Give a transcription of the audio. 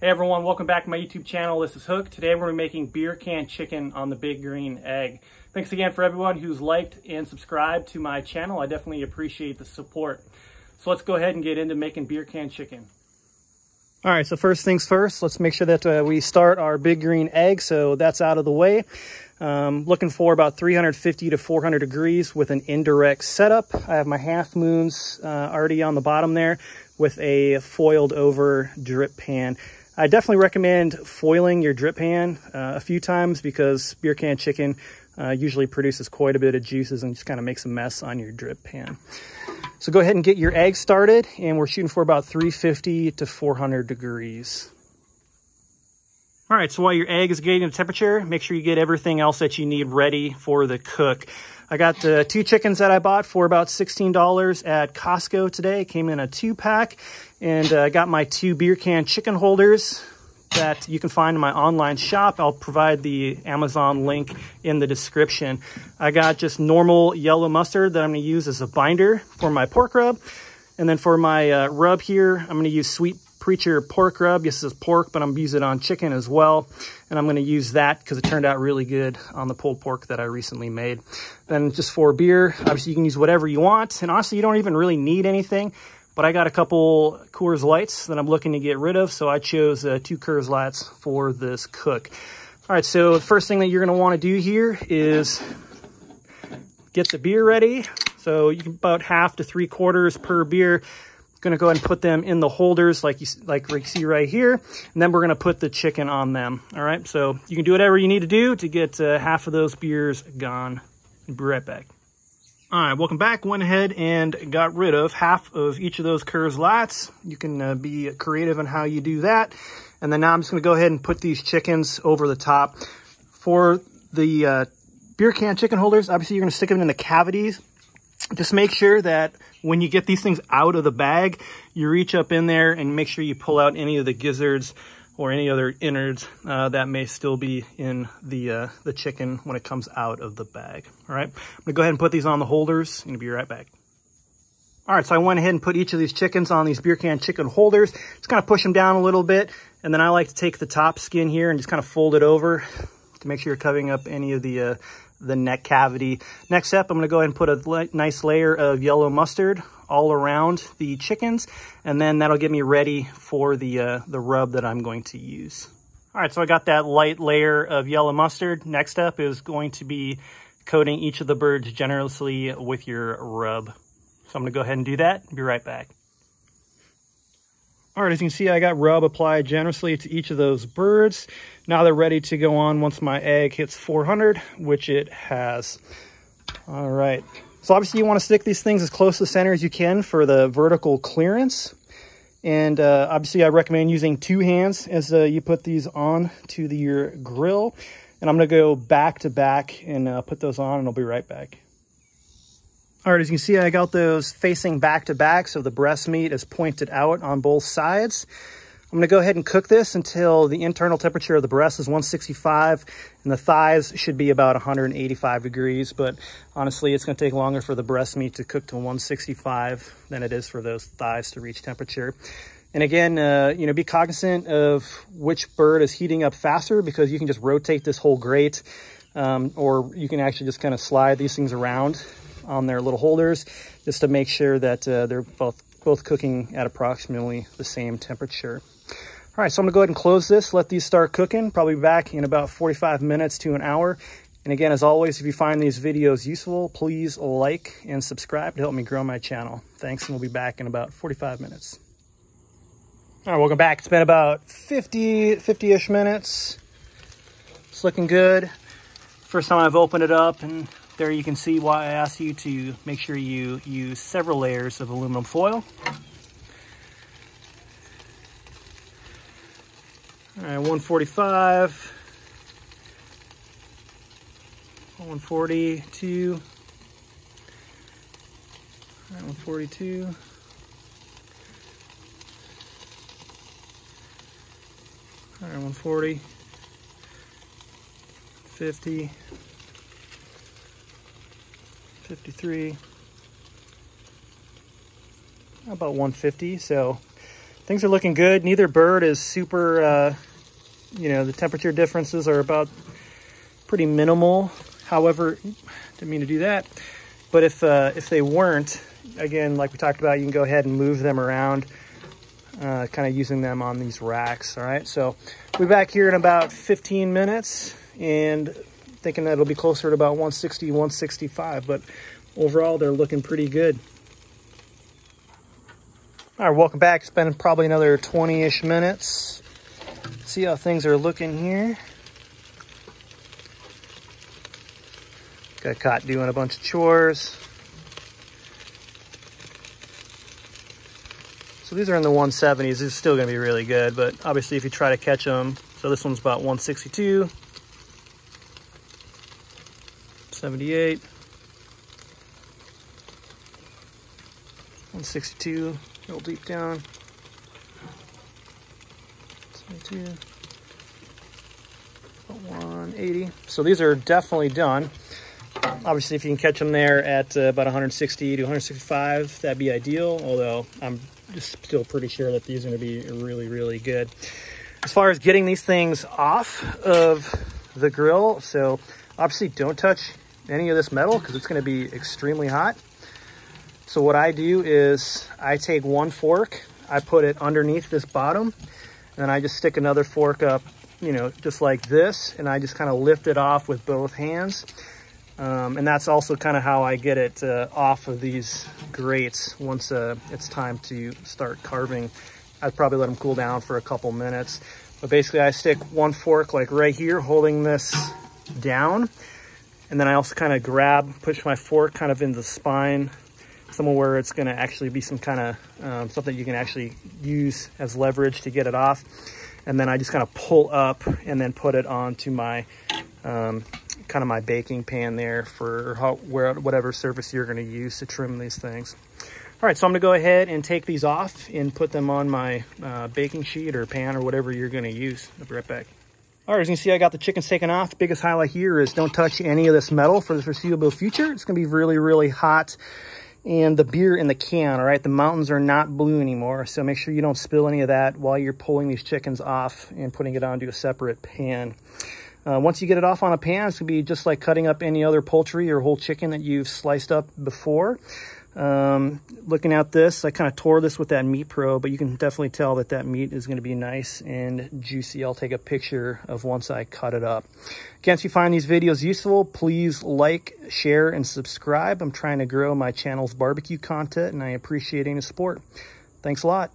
Hey everyone, welcome back to my YouTube channel. This is Hook. Today we're making beer can chicken on the Big Green Egg. Thanks again for everyone who's liked and subscribed to my channel. I definitely appreciate the support. So let's go ahead and get into making beer can chicken. All right, so first things first, let's make sure that we start our Big Green Egg. So that's out of the way. Looking for about 350 to 400 degrees with an indirect setup. I have my half moons already on the bottom there with a foiled over drip pan. I definitely recommend foiling your drip pan a few times because beer can chicken usually produces quite a bit of juices and just kind of makes a mess on your drip pan. So go ahead and get your egg started, and we're shooting for about 350 to 400 degrees. All right, so while your egg is getting the temperature, make sure you get everything else that you need ready for the cook. I got the 2 chickens that I bought for about $16 at Costco today. It came in a 2-pack, and I got my 2 beer can chicken holders that you can find in my online shop. I'll provide the Amazon link in the description. I got just normal yellow mustard that I'm going to use as a binder for my pork rub. And then for my rub here, I'm going to use Sweet Preacher pork rub. This is pork, but I'm going to use it on chicken as well. And I'm going to use that because it turned out really good on the pulled pork that I recently made. Then just for beer, obviously you can use whatever you want. And honestly, you don't even really need anything. But I got a couple Coors Lights that I'm looking to get rid of. So I chose 2 Coors Lights for this cook. All right, so the first thing that you're going to want to do here is get the beer ready. So you can about 1/2 to 3/4 per beer. Going to go ahead and put them in the holders like you see right here, and then we're going to put the chicken on them. All right, so you can do whatever you need to do to get half of those beers gone. I'll be right back. All right, welcome back. Went ahead and got rid of half of each of those Coors Lights. You can be creative in how you do that. And then now I'm just going to go ahead and put these chickens over the top. For the beer can chicken holders, obviously you're going to stick them in the cavities. Just make sure that when you get these things out of the bag, you reach up in there and make sure you pull out any of the gizzards or any other innards that may still be in the chicken when it comes out of the bag. All right, I'm gonna go ahead and put these on the holders and be right back. All right, so I went ahead and put each of these chickens on these beer can chicken holders. Just kind of push them down a little bit, and then I like to take the top skin here and just kind of fold it over to make sure you're covering up any of the neck cavity. Next step, I'm going to go ahead and put a nice layer of yellow mustard all around the chickens, and then that'll get me ready for the rub that I'm going to use. All right, so I got that light layer of yellow mustard. Next step is going to be coating each of the birds generously with your rub. So I'm going to go ahead and do that. Be right back. All right, as you can see, I got rub applied generously to each of those birds. Now they're ready to go on once my egg hits 400, which it has. All right, so obviously you want to stick these things as close to the center as you can for the vertical clearance. And obviously I recommend using 2 hands as you put these on to your grill. And I'm going to go back to back and put those on, and I'll be right back. All right, as you can see, I got those facing back to back, so the breast meat is pointed out on both sides. I'm gonna go ahead and cook this until the internal temperature of the breast is 165, and the thighs should be about 185 degrees, but honestly, it's gonna take longer for the breast meat to cook to 165 than it is for those thighs to reach temperature. And again, you know, be cognizant of which bird is heating up faster, because you can just rotate this whole grate, or you can actually just kind of slide these things around on their little holders just to make sure that they're both cooking at approximately the same temperature. All right, so I'm gonna go ahead and close this, let these start cooking, probably back in about 45 minutes to an hour. And again, as always, if you find these videos useful, please like and subscribe to help me grow my channel. Thanks, and we'll be back in about 45 minutes. All right, welcome back. It's been about 50-ish minutes. It's looking good. First time I've opened it up, and there you can see why I asked you to make sure you use several layers of aluminum foil. All right, 145, 142, all right, 142, all right, 140, 50, 53, about 150. So things are looking good. Neither bird is super, you know, the temperature differences are about pretty minimal. However, didn't mean to do that. But if they weren't, again, like we talked about, you can go ahead and move them around, kind of using them on these racks. All right, so we'll be back here in about 15 minutes and thinking that it'll be closer to about 160, 165, but overall they're looking pretty good. All right, welcome back. It's been probably another 20-ish minutes. See how things are looking here. Got caught doing a bunch of chores. So these are in the 170s. This is still going to be really good, but obviously if you try to catch them, so this one's about 162, 78, 162, a little deep down, 72, 180. So these are definitely done. Obviously, if you can catch them there at about 160 to 165, that'd be ideal, although I'm just still pretty sure that these are going to be really, really good. As far as getting these things off of the grill, so obviously don't touch any of this metal because it's going to be extremely hot. So what I do is I take one fork, I put it underneath this bottom, and I just stick another fork up, you know, just like this, and I just kind of lift it off with both hands. And that's also kind of how I get it off of these grates once it's time to start carving. I'd probably let them cool down for a couple minutes. But basically I stick one fork like right here, holding this down. And then I also kind of push my fork kind of in the spine, somewhere where it's going to actually be some kind of something you can actually use as leverage to get it off. And then I just kind of pull up and then put it onto my kind of my baking pan there for whatever surface you're going to use to trim these things. All right, so I'm going to go ahead and take these off and put them on my baking sheet or pan or whatever you're going to use. I'll be right back. All right, as you can see, I got the chickens taken off. The biggest highlight here is don't touch any of this metal for the foreseeable future. It's going to be really, really hot. And the beer in the can, all right, the mountains are not blue anymore, so make sure you don't spill any of that while you're pulling these chickens off and putting it onto a separate pan. Once you get it off on a pan, it's going to be just like cutting up any other poultry or whole chicken that you've sliced up before. Looking at this, I kind of tore this with that meat probe, but you can definitely tell that that meat is going to be nice and juicy. I'll take a picture of once I cut it up. Again, if you find these videos useful, please like, share, and subscribe. I'm trying to grow my channel's barbecue content, and I appreciate any support. Thanks a lot.